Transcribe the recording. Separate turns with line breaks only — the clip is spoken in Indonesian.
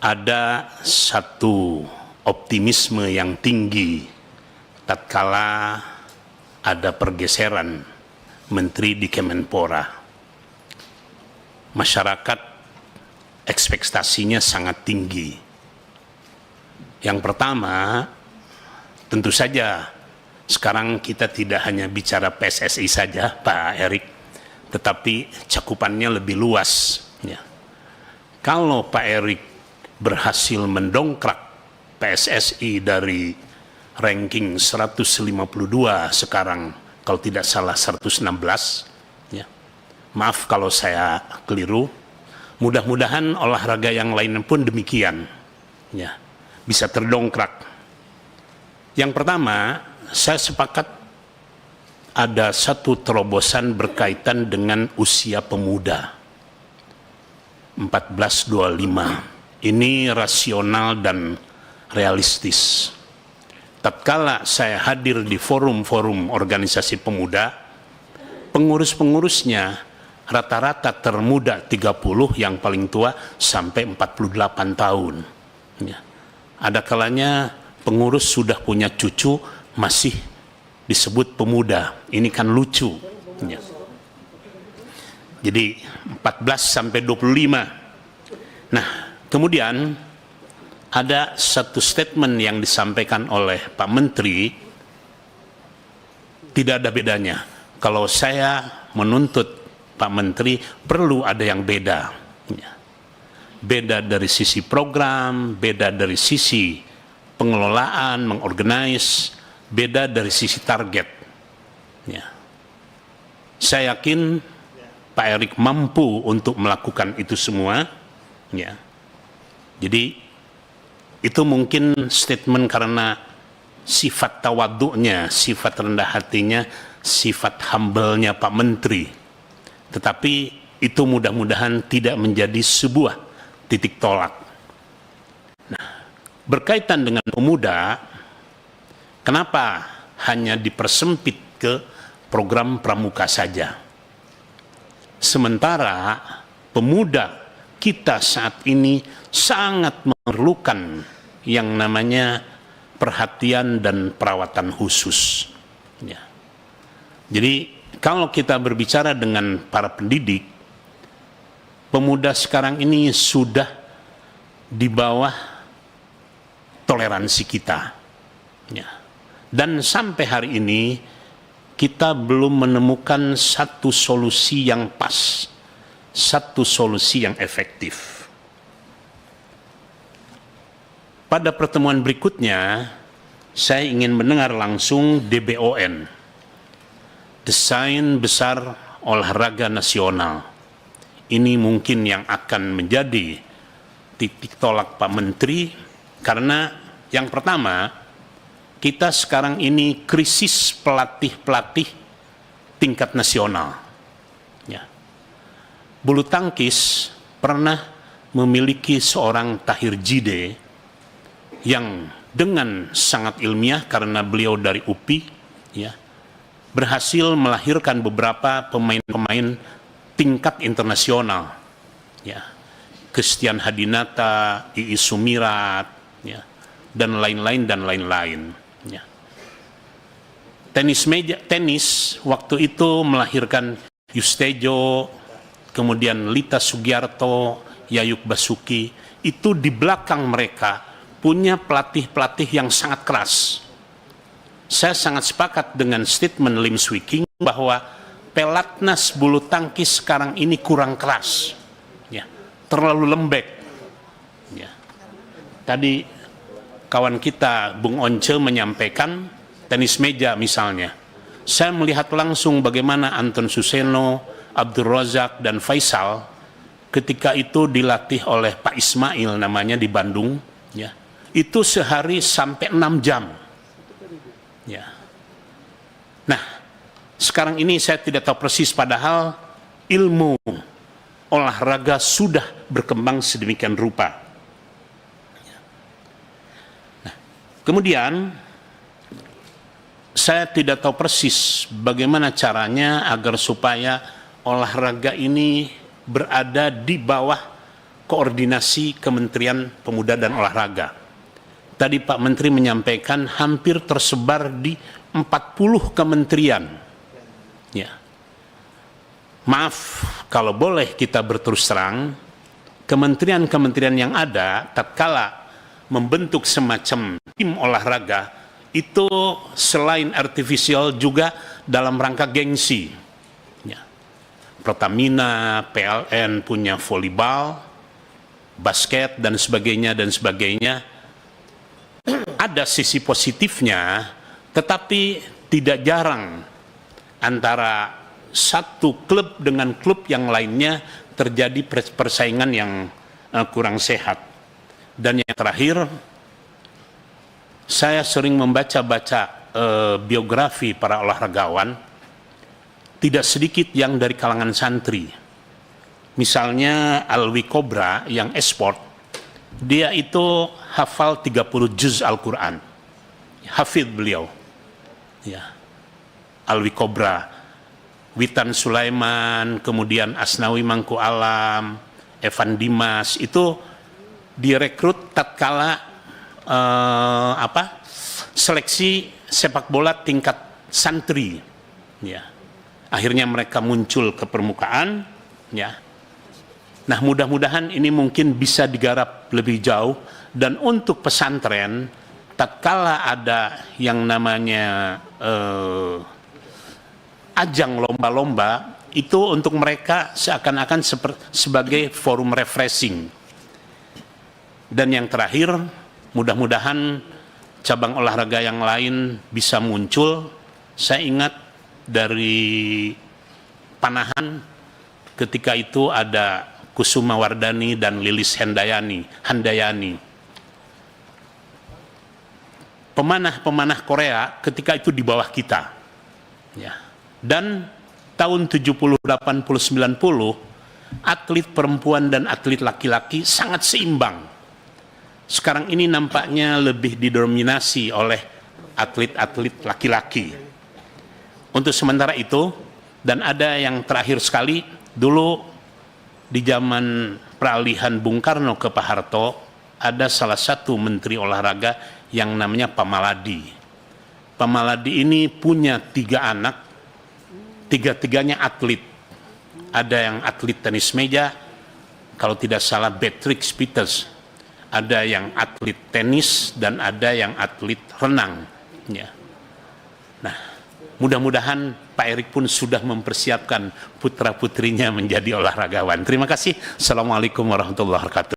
ada satu optimisme yang tinggi tatkala ada pergeseran menteri di Kemenpora. Masyarakat ekspektasinya sangat tinggi. Yang pertama, tentu saja sekarang kita tidak hanya bicara PSSI saja, Pak Erik, tetapi cakupannya lebih luas. Ya. Kalau Pak Erik berhasil mendongkrak PSSI dari ranking 152 sekarang, kalau tidak salah 116, ya. Maaf kalau saya keliru. Mudah-mudahan olahraga yang lain pun demikian, ya, bisa terdongkrak. Yang pertama, saya sepakat ada satu terobosan berkaitan dengan usia pemuda 14-25. Ini rasional dan realistis. Tatkala saya hadir di forum-forum organisasi pemuda, pengurus-pengurusnya rata-rata termuda 30, yang paling tua sampai 48 tahun. Ya. Ada kalanya pengurus sudah punya cucu masih disebut pemuda. Ini kan lucu. Ya. Jadi 14 sampai 25. Nah, kemudian ada satu statement yang disampaikan oleh Pak Menteri, tidak ada bedanya. Kalau saya menuntut Pak Menteri, perlu ada yang beda. Beda dari sisi program, beda dari sisi pengelolaan, mengorganize, beda dari sisi target. Ya. Saya yakin Pak Erik mampu untuk melakukan itu semua. Ya. Jadi itu mungkin statement karena sifat tawaduknya, sifat rendah hatinya, sifat humble-nya Pak Menteri. Tetapi itu mudah-mudahan tidak menjadi sebuah titik tolak. Nah, berkaitan dengan pemuda, kenapa hanya dipersempit ke program pramuka saja? Sementara pemuda kita saat ini sangat memerlukan yang namanya perhatian dan perawatan khusus. Ya. Jadi kalau kita berbicara dengan para pendidik, pemuda sekarang ini sudah di bawah toleransi kita. Ya. Dan sampai hari ini kita belum menemukan satu solusi yang pas, satu solusi yang efektif. Pada pertemuan berikutnya, saya ingin mendengar langsung DBON, Desain Besar Olahraga Nasional. Ini mungkin yang akan menjadi titik tolak Pak Menteri, karena yang pertama, kita sekarang ini krisis pelatih-pelatih tingkat nasional. Ya. Bulu tangkis pernah memiliki seorang Tahir Jide yang dengan sangat ilmiah, karena beliau dari UPI, ya, berhasil melahirkan beberapa pemain-pemain tingkat internasional, ya, Christian Hadinata, Iis Sumirat, ya, dan lain-lain dan lain-lain. Ya. Tenis waktu itu melahirkan Yustejo, kemudian Lita Sugiarto, Yayuk Basuki. Itu di belakang mereka punya pelatih-pelatih yang sangat keras. Saya sangat sepakat dengan statement Lim Swee King bahwa pelatnas bulu tangkis sekarang ini kurang keras, ya, terlalu lembek. Ya. Tadi kawan kita Bung Once menyampaikan tenis meja misalnya. Saya melihat langsung bagaimana Anton Suseno, Abdul Razak, dan Faisal ketika itu dilatih oleh Pak Ismail namanya di Bandung. Ya. Itu sehari sampai 6 jam. Ya. Nah, sekarang ini saya tidak tahu persis, padahal ilmu olahraga sudah berkembang sedemikian rupa. Nah, kemudian saya tidak tahu persis bagaimana caranya agar supaya olahraga ini berada di bawah koordinasi Kementerian Pemuda dan Olahraga. Tadi Pak Menteri menyampaikan hampir tersebar di 40 kementerian. Ya. Maaf, kalau boleh kita berterus terang, kementerian-kementerian yang ada tatkala membentuk semacam tim olahraga itu selain artifisial juga dalam rangka gengsi. Ya. Pertamina, PLN punya volleyball, basket dan sebagainya dan sebagainya. Ada sisi positifnya, tetapi tidak jarang antara satu klub dengan klub yang lainnya terjadi persaingan yang kurang sehat. Dan yang terakhir, saya sering membaca-baca biografi para olahragawan, tidak sedikit yang dari kalangan santri. Misalnya Alwi Kobra yang esport, dia itu hafal 30 juz Al-Quran. Hafidh beliau. Ya. Alwi Kobra, Witan Sulaiman, kemudian Asnawi Mangku Alam, Evan Dimas, itu direkrut tatkala seleksi sepak bola tingkat santri. Ya. Akhirnya mereka muncul ke permukaan. Ya. Nah, mudah-mudahan ini mungkin bisa digarap lebih jauh, dan untuk pesantren tatkala ada yang namanya ajang lomba-lomba, itu untuk mereka seakan-akan sebagai forum refreshing. Dan yang terakhir, mudah-mudahan cabang olahraga yang lain bisa muncul. Saya ingat dari Panahan ketika itu ada Kusuma Wardani dan Lilis Handayani. Pemanah-pemanah Korea ketika itu di bawah kita. Ya. Dan tahun 70, 80, 90, atlet perempuan dan atlet laki-laki sangat seimbang. Sekarang ini nampaknya lebih didominasi oleh atlet-atlet laki-laki. Untuk sementara itu, dan ada yang terakhir sekali, dulu di zaman peralihan Bung Karno ke Pak Harto, ada salah satu menteri olahraga yang namanya Pak Maladi. Pak Maladi ini punya 3 anak, tiga-tiganya atlet. Ada yang atlet tenis meja, kalau tidak salah Beatrix Peters. Ada yang atlet tenis dan ada yang atlet renang. Ya. Nah, mudah-mudahan Pak Erik pun sudah mempersiapkan putra-putrinya menjadi olahragawan. Terima kasih. Assalamualaikum warahmatullahi wabarakatuh.